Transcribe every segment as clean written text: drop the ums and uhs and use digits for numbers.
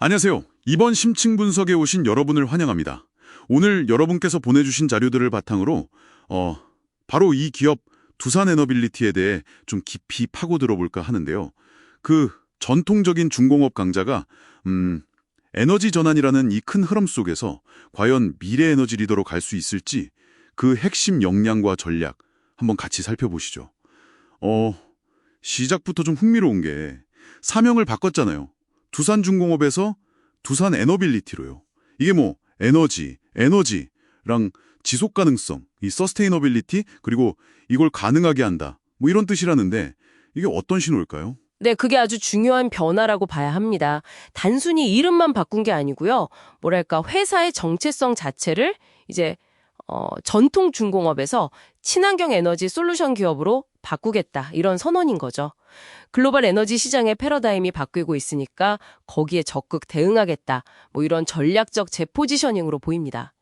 안녕하세요. 이번 심층 분석에 오신 여러분을 환영합니다. 오늘 여러분께서 보내주신 자료들을 바탕으로 바로 이 기업 두산에너빌리티에 대해 좀 깊이 파고 들어볼까 하는데요. 그 전통적인 중공업 강자가 에너지 전환이라는 이 큰 흐름 속에서 과연 미래 에너지 리더로 갈 수 있을지 그 핵심 역량과 전략 한번 같이 살펴보시죠. 시작부터 좀 흥미로운 게 사명을 바꿨잖아요. 두산중공업에서 두산에너빌리티로요. 이게 뭐 에너지랑 지속 가능성, 이 서스테이너빌리티 그리고 이걸 가능하게 한다. 뭐 이런 뜻이라는데 이게 어떤 신호일까요? 네, 그게 아주 중요한 변화라고 봐야 합니다. 단순히 이름만 바꾼 게 아니고요. 뭐랄까, 회사의 정체성 자체를 이제 전통 중공업에서 친환경 에너지 솔루션 기업으로 바꾸겠다. 이런 선언인 거죠. 글로벌 에너지 시장의 패러다임이 바뀌고 있으니까 거기에 적극 대응하겠다. 뭐 이런 전략적 재포지셔닝으로 보입니다.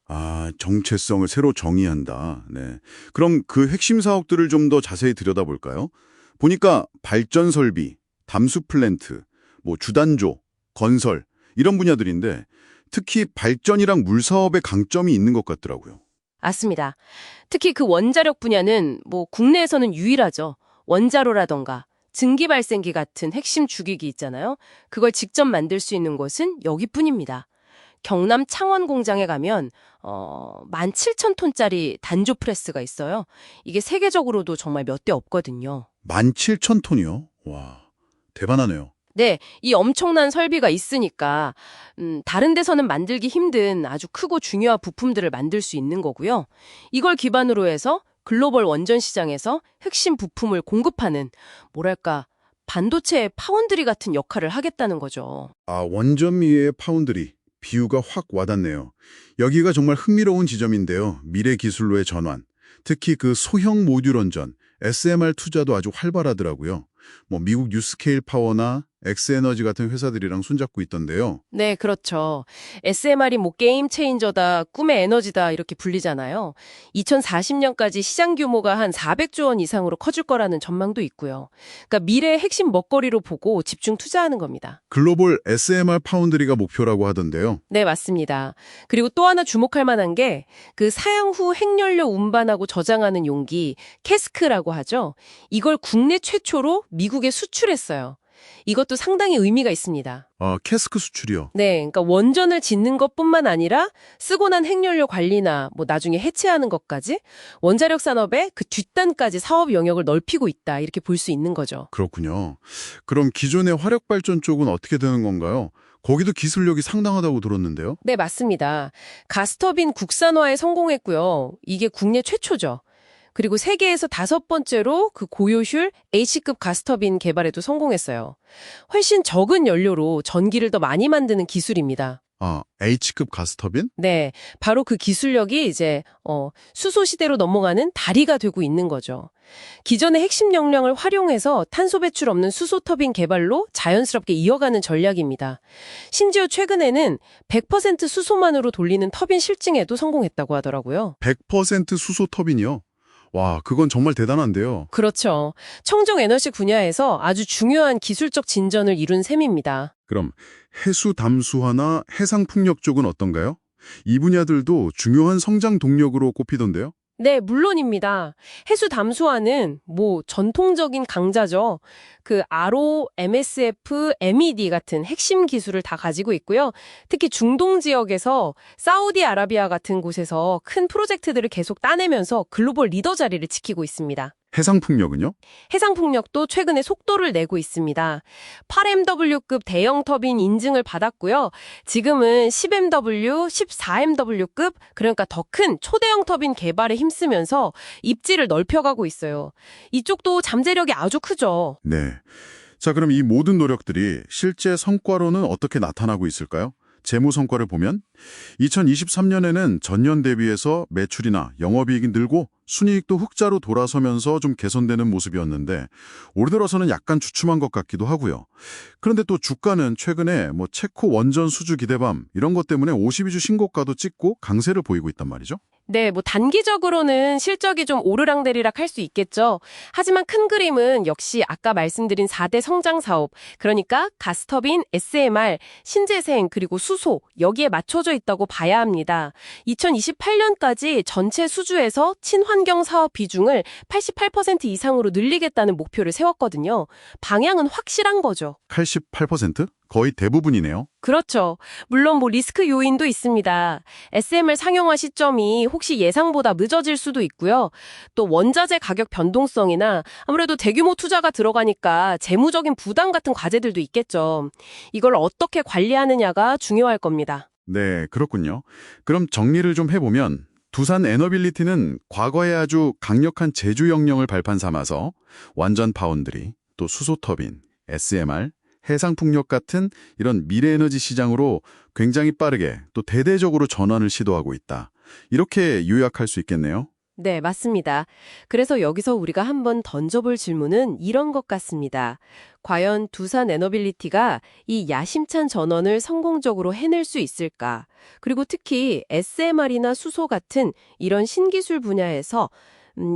정체성을 새로 정의한다. 네. 그럼 그 핵심 사업들을 좀 더 자세히 들여다볼까요? 보니까 발전 설비, 담수 플랜트, 뭐 주단조, 건설 이런 분야들인데 특히 발전이랑 물 사업에 강점이 있는 것 같더라고요. 맞습니다. 특히 그 원자력 분야는 뭐 국내에서는 유일하죠. 원자로라던가 증기 발생기 같은 핵심 주기기 있잖아요. 그걸 직접 만들 수 있는 곳은 여기뿐입니다. 경남 창원 공장에 가면 17,000톤짜리 단조 프레스가 있어요. 이게 세계적으로도 정말 몇 대 없거든요. 17,000톤이요? 와, 대단하네요. 네, 이 엄청난 설비가 있으니까 다른 데서는 만들기 힘든 아주 크고 중요한 부품들을 만들 수 있는 거고요. 이걸 기반으로 해서 글로벌 원전 시장에서 핵심 부품을 공급하는 뭐랄까 반도체의 파운드리 같은 역할을 하겠다는 거죠. 원전 미의 파운드리. 비유가 확 와닿네요. 여기가 정말 흥미로운 지점인데요. 미래 기술로의 전환. 특히 그 소형 모듈 원전, SMR 투자도 아주 활발하더라고요. 뭐 미국 뉴스케일 파워나 엑스에너지 같은 회사들이랑 손잡고 있던데요. 네, 그렇죠. SMR이 뭐 게임 체인저다, 꿈의 에너지다 이렇게 불리잖아요. 2040년까지 시장 규모가 한 400조 원 이상으로 커질 거라는 전망도 있고요. 그러니까 미래의 핵심 먹거리로 보고 집중 투자하는 겁니다. 글로벌 SMR 파운드리가 목표라고 하던데요. 네, 맞습니다. 그리고 또 하나 주목할 만한 게 그 사양 후 핵연료 운반하고 저장하는 용기, 캐스크라고 하죠. 이걸 국내 최초로 미국에 수출했어요. 이것도 상당히 의미가 있습니다. 캐스크 수출이요. 네, 그러니까 원전을 짓는 것뿐만 아니라 쓰고 난 핵연료 관리나 뭐 나중에 해체하는 것까지 원자력 산업의 그 뒷단까지 사업 영역을 넓히고 있다 이렇게 볼 수 있는 거죠. 그렇군요. 그럼 기존의 화력발전 쪽은 어떻게 되는 건가요? 거기도 기술력이 상당하다고 들었는데요. 네, 맞습니다. 가스터빈 국산화에 성공했고요. 이게 국내 최초죠. 그리고 세계에서 5번째로 그 고효율 H급 가스터빈 개발에도 성공했어요. 훨씬 적은 연료로 전기를 더 많이 만드는 기술입니다. H급 가스터빈? 네, 바로 그 기술력이 이제 수소 시대로 넘어가는 다리가 되고 있는 거죠. 기존의 핵심 역량을 활용해서 탄소 배출 없는 수소 터빈 개발로 자연스럽게 이어가는 전략입니다. 심지어 최근에는 100% 수소만으로 돌리는 터빈 실증에도 성공했다고 하더라고요. 100% 수소 터빈이요? 와, 그건 정말 대단한데요. 그렇죠. 청정 에너지 분야에서 아주 중요한 기술적 진전을 이룬 셈입니다. 그럼 해수 담수화나 해상 풍력 쪽은 어떤가요? 이 분야들도 중요한 성장 동력으로 꼽히던데요. 네, 물론입니다. 해수 담수화는 뭐 전통적인 강자죠. 그 RO, MSF, MED 같은 핵심 기술을 다 가지고 있고요. 특히 중동 지역에서 사우디아라비아 같은 곳에서 큰 프로젝트들을 계속 따내면서 글로벌 리더 자리를 지키고 있습니다. 해상 풍력은요? 해상풍력도 최근에 속도를 내고 있습니다. 8MW급 대형 터빈 인증을 받았고요. 지금은 10MW, 14MW급, 그러니까 더 큰 초대형 터빈 개발에 힘쓰면서 입지를 넓혀가고 있어요. 이쪽도 잠재력이 아주 크죠. 네. 자, 그럼 이 모든 노력들이 실제 성과로는 어떻게 나타나고 있을까요? 재무 성과를 보면 2023년에는 전년 대비해서 매출이나 영업이익이 늘고 순이익도 흑자로 돌아서면서 좀 개선되는 모습이었는데 올 들어서는 약간 주춤한 것 같기도 하고요. 그런데 또 주가는 최근에 뭐 체코 원전 수주 기대감 이런 것 때문에 52주 신고가도 찍고 강세를 보이고 있단 말이죠. 네, 뭐 단기적으로는 실적이 좀 오르락내리락 할 수 있겠죠. 하지만 큰 그림은 역시 아까 말씀드린 4대 성장 사업, 그러니까 가스터빈, SMR, 신재생, 그리고 수소, 여기에 맞춰져 있다고 봐야 합니다. 2028년까지 전체 수주에서 친환경 사업 비중을 88% 이상으로 늘리겠다는 목표를 세웠거든요. 방향은 확실한 거죠. 88%? 거의 대부분이네요. 그렇죠. 물론 뭐 리스크 요인도 있습니다. SMR 상용화 시점이 혹시 예상보다 늦어질 수도 있고요. 또 원자재 가격 변동성이나 아무래도 대규모 투자가 들어가니까 재무적인 부담 같은 과제들도 있겠죠. 이걸 어떻게 관리하느냐가 중요할 겁니다. 네, 그렇군요. 그럼 정리를 좀 해보면 두산 에너빌리티는 과거에 아주 강력한 제조 역량을 발판 삼아서 완전 파운드리, 또 수소터빈, SMR, 해상풍력 같은 이런 미래에너지 시장으로 굉장히 빠르게 또 대대적으로 전환을 시도하고 있다. 이렇게 요약할 수 있겠네요. 네, 맞습니다. 그래서 여기서 우리가 한번 던져볼 질문은 이런 것 같습니다. 과연 두산 에너빌리티가 이 야심찬 전원을 성공적으로 해낼 수 있을까? 그리고 특히 SMR이나 수소 같은 이런 신기술 분야에서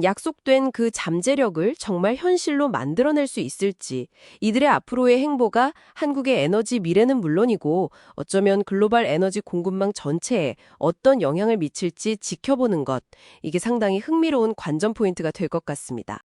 약속된 그 잠재력을 정말 현실로 만들어낼 수 있을지, 이들의 앞으로의 행보가 한국의 에너지 미래는 물론이고 어쩌면 글로벌 에너지 공급망 전체에 어떤 영향을 미칠지 지켜보는 것, 이게 상당히 흥미로운 관전 포인트가 될 것 같습니다.